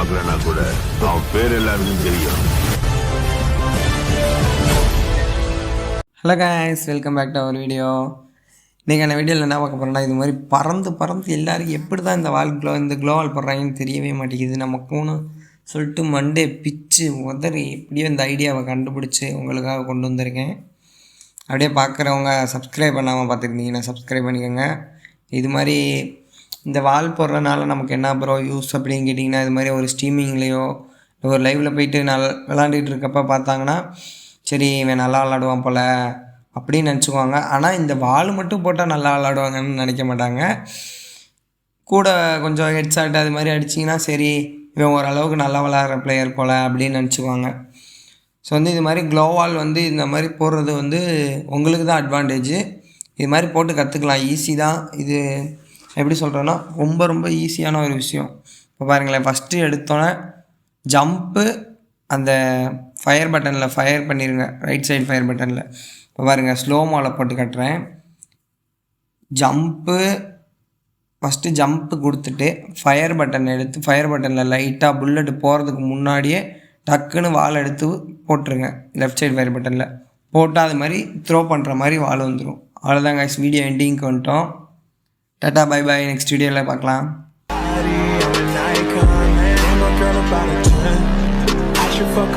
பார்க்கலன்னா கூட அவன் பேர் எல்லாருக்கும் தெரியும். Hello guys, welcome back to our video. இன்றைக்கான வீடியோவில் என்ன பார்க்க போகிறோம்னா, இது மாதிரி பறந்து எல்லாருக்கும் எப்படி தான் இந்த க்ளோவால் போடுறாங்கன்னு தெரியவே மாட்டேங்குது. நமக்குன்னு சொல்லிட்டு மண்டே பிச்சு உதறி எப்படியோ இந்த ஐடியாவை கண்டுபிடிச்சி உங்களுக்காக கொண்டு வந்திருக்கேன். அப்படியே பார்க்குறவங்க சப்ஸ்கிரைப் பண்ணாமல் பார்த்துருந்தீங்கன்னா சப்ஸ்கிரைப் பண்ணிக்கோங்க. இது மாதிரி இந்த வால் போடுறதுனால நமக்கு என்ன ப்ரோ யூஸ் அப்படின்னு கேட்டிங்கன்னா, இது மாதிரி ஒரு ஸ்ட்ரீமிங்லேயோ ஒரு லைவில் போயிட்டு விளாண்டுட்டு இருக்கப்போ பார்த்தாங்கன்னா, சரி இவன் நல்லா விளாடுவான் போல் அப்படின்னு நினச்சிக்குவாங்க. ஆனால் இந்த வால் மட்டும் போட்டால் நல்லா விளாடுவாங்கன்னு நினைக்க மாட்டாங்க. கூட கொஞ்சம் ஹெட்ஷாட் அது மாதிரி அடிச்சிங்கன்னா சரி இவன் ஓரளவுக்கு நல்லா விளாட்ற பிளேயர் போல் அப்படின்னு நினச்சிக்குவாங்க. ஸோ இது மாதிரி க்ளோவால் இந்த மாதிரி போடுறது உங்களுக்கு தான் அட்வான்டேஜு. இது மாதிரி போட்டு கற்றுக்கலாம், ஈஸி தான். இது எப்படி சொல்கிறேன்னா ரொம்ப ஈஸியான ஒரு விஷயம். இப்போ பாருங்களேன், ஃபஸ்ட்டு எடுத்தோன்னே ஜம்ப்பு அந்த ஃபயர் பட்டனில் ஃபயர் பண்ணிடுங்க, ரைட் சைடு ஃபயர் பட்டனில். இப்போ பாருங்கள், ஸ்லோ மோவில் போட்டு கட்டுறேன். ஃபஸ்ட்டு ஜம்ப்பு கொடுத்துட்டு ஃபயர் பட்டன் எடுத்து ஃபயர் பட்டனில் லைட்டாக புல்லட்டு போகிறதுக்கு முன்னாடியே டக்குன்னு வால் எடுத்து போட்டுருங்க. லெஃப்ட் சைடு ஃபயர் பட்டனில் போட்டால் அது மாதிரி த்ரோ பண்ணுற மாதிரி வால் வந்துடும். அவ்வளோதான் கைஸ், வீடியோ எண்டிங்க்கு வந்துட்டோம். டாட்டா பை பாய், நெக்ஸ்ட் வீடியோவில் பார்க்கலாம். Fuck